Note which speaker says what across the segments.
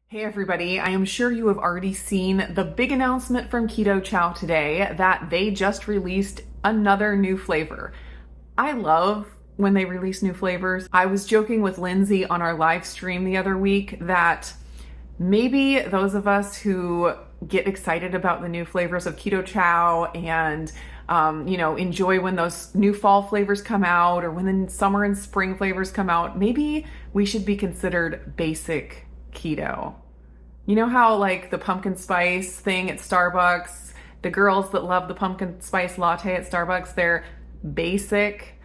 Speaker 1: Hey everybody, I am sure you have already seen the big announcement from Keto Chow today that they just released another new flavor. I love when they release new flavors. I was joking with Lindsay on our live stream the other week that maybe those of us who get excited about the new flavors of Keto Chow and enjoy when those new fall flavors come out or when the summer and spring flavors come out, maybe we should be considered basic keto. You know how like the pumpkin spice thing at Starbucks, the girls that love the pumpkin spice latte at Starbucks, they're basic.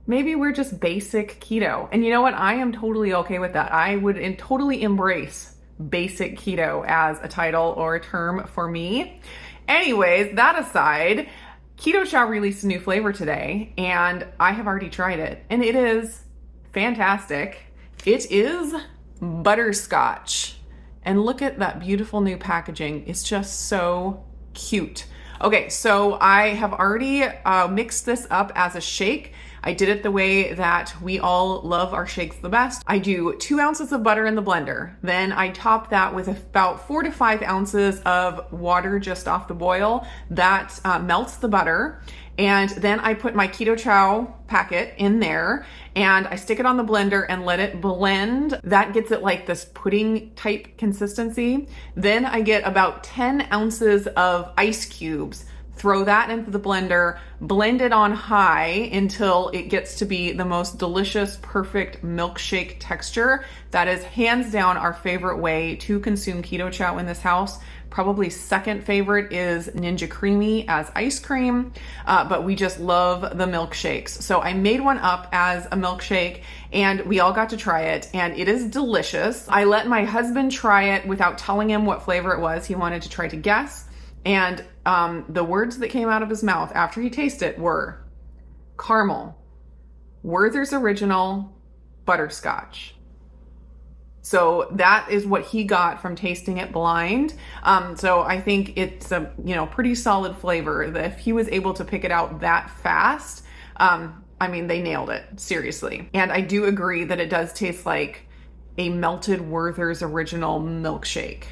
Speaker 1: Maybe we're just basic keto. And you know what? I am totally okay with that. I would totally embrace basic keto as a title or a term for me. Anyways, that aside, Keto Chow released a new flavor today and I have already tried it and it is fantastic. It is Butterscotch. And look at that beautiful new packaging. It's just so cute. Okay, so I have already mixed this up as a shake. I did it the way that we all love our shakes the best. I do 2 ounces of butter in the blender. Then I top that with about 4 to 5 ounces of water just off the boil. That melts the butter. And then I put my Keto Chow packet in there and I stick it on the blender and let it blend. That gets it like this pudding type consistency. Then I get about 10 ounces of ice cubes, throw that into the blender, blend it on high until it gets to be the most delicious, perfect milkshake texture. That is hands down our favorite way to consume Keto Chow in this house. Probably second favorite is Ninja Creamy as ice cream, but we just love the milkshakes. So I made one up as a milkshake and we all got to try it and it is delicious. I let my husband try it without telling him what flavor it was. He wanted to try to guess. And the words that came out of his mouth after he tasted it were caramel, Werther's Original, butterscotch. So that is what he got from tasting it blind. So I think it's a pretty solid flavor. If he was able to pick it out that fast, they nailed it, seriously. And I do agree that it does taste like a melted Werther's Original milkshake.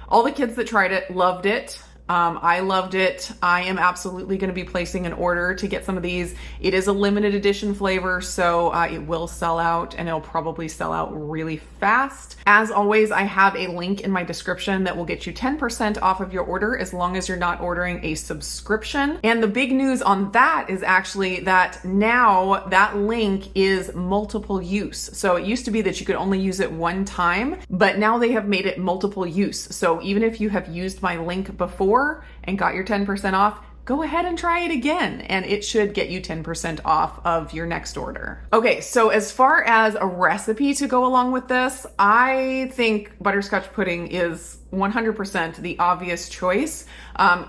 Speaker 1: All the kids that tried it loved it. I loved it. I am absolutely going to be placing an order to get some of these. It is a limited edition flavor, so it will sell out and it'll probably sell out really fast. As always, I have a link in my description that will get you 10% off of your order as long as you're not ordering a subscription. And the big news on that is actually that now that link is multiple use. So it used to be that you could only use it one time, but now they have made it multiple use. So even if you have used my link before and got your 10% off, go ahead and try it again and it should get you 10% off of your next order. Okay, so as far as a recipe to go along with this, I think butterscotch pudding is 100% the obvious choice,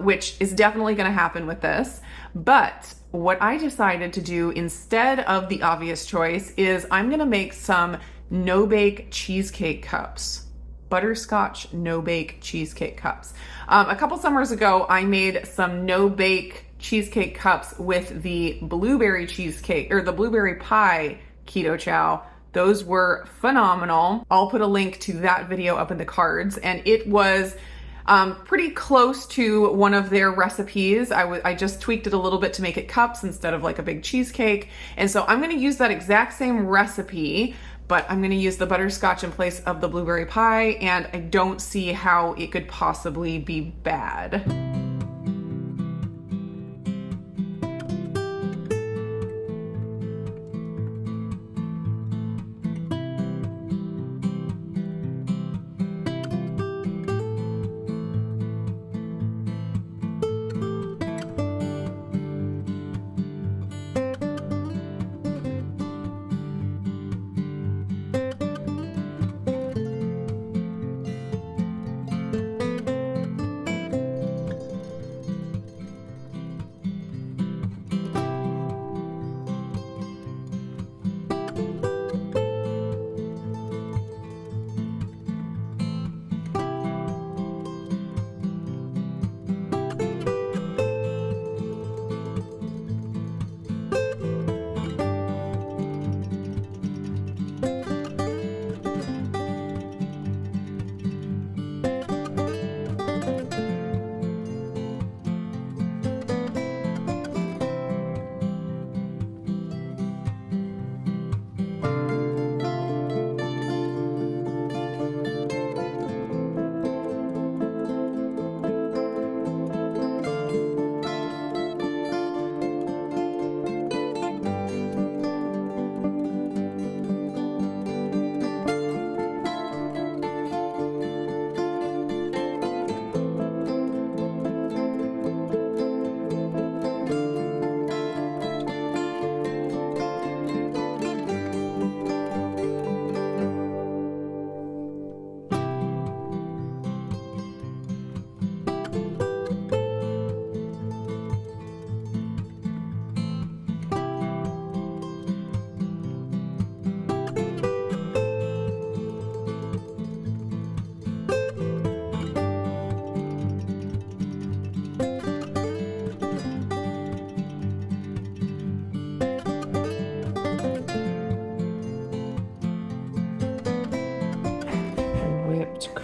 Speaker 1: which is definitely going to happen with this. But what I decided to do instead of the obvious choice is I'm going to make some no-bake cheesecake cups. Butterscotch no-bake cheesecake cups. A couple summers ago, I made some no-bake cheesecake cups with the blueberry cheesecake or the blueberry pie Keto Chow. Those were phenomenal. I'll put a link to that video up in the cards, and it was pretty close to one of their recipes. I just tweaked it a little bit to make it cups instead of like a big cheesecake. And so I'm going to use that exact same recipe, but I'm going to use the butterscotch in place of the blueberry pie, and I don't see how it could possibly be bad.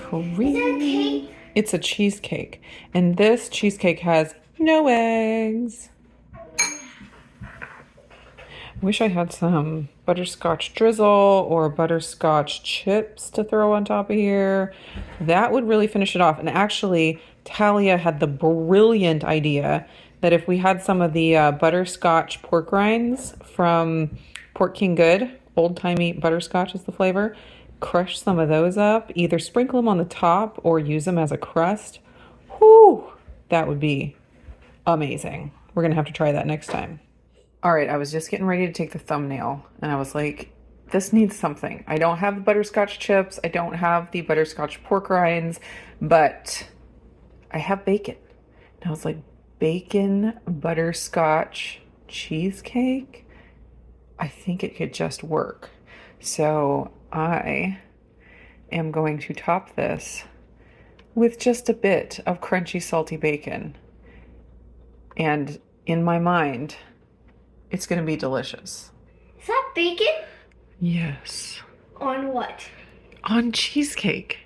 Speaker 1: cream. It's a cheesecake. And this cheesecake has no eggs. Wish I had some butterscotch drizzle or butterscotch chips to throw on top of here. That would really finish it off. And actually, Talia had the brilliant idea that if we had some of the butterscotch pork rinds from Pork King Good, old-timey butterscotch is the flavor, crush some of those up, either sprinkle them on the top or use them as a crust. Whew, that would be amazing. We're gonna have to try that next time. All right, I was just getting ready to take the thumbnail and I was like, this needs something. I don't have the butterscotch chips. I don't have the butterscotch pork rinds, but I have bacon. And I was like, bacon butterscotch cheesecake? I think it could just work. So I am going to top this with just a bit of crunchy, salty bacon. And in my mind, it's going to be delicious.
Speaker 2: Is that bacon?
Speaker 1: Yes.
Speaker 2: On what?
Speaker 1: On cheesecake.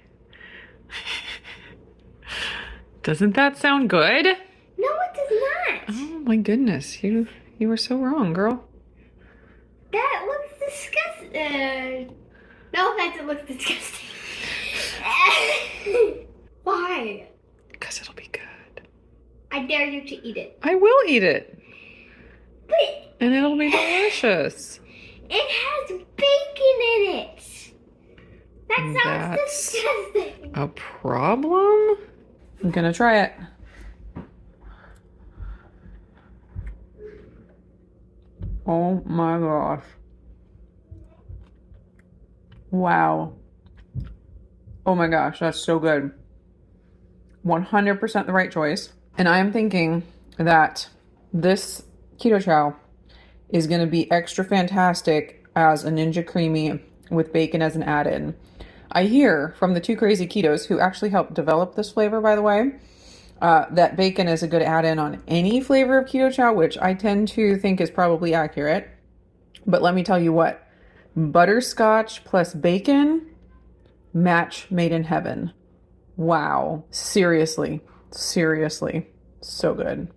Speaker 1: Doesn't that sound good?
Speaker 2: No, it does not.
Speaker 1: Oh my goodness, you were so wrong, girl.
Speaker 2: That looks disgusting. No offense, it looks disgusting. Why?
Speaker 1: Because it'll be good.
Speaker 2: I dare you to eat it.
Speaker 1: I will eat it.
Speaker 2: But
Speaker 1: And it'll be delicious.
Speaker 2: it has bacon in it. That sounds
Speaker 1: That's
Speaker 2: disgusting.
Speaker 1: a problem? I'm gonna try it. Oh my gosh. Wow. Oh my gosh, that's so good. 100% the right choice. And I am thinking that this Keto Chow is going to be extra fantastic as a Ninja Creamy with bacon as an add-in. I hear from the two crazy ketos who actually helped develop this flavor, by the way, that bacon is a good add-in on any flavor of Keto Chow, which I tend to think is probably accurate. But let me tell you what, butterscotch plus bacon, match made in heaven. Wow. Seriously, so good.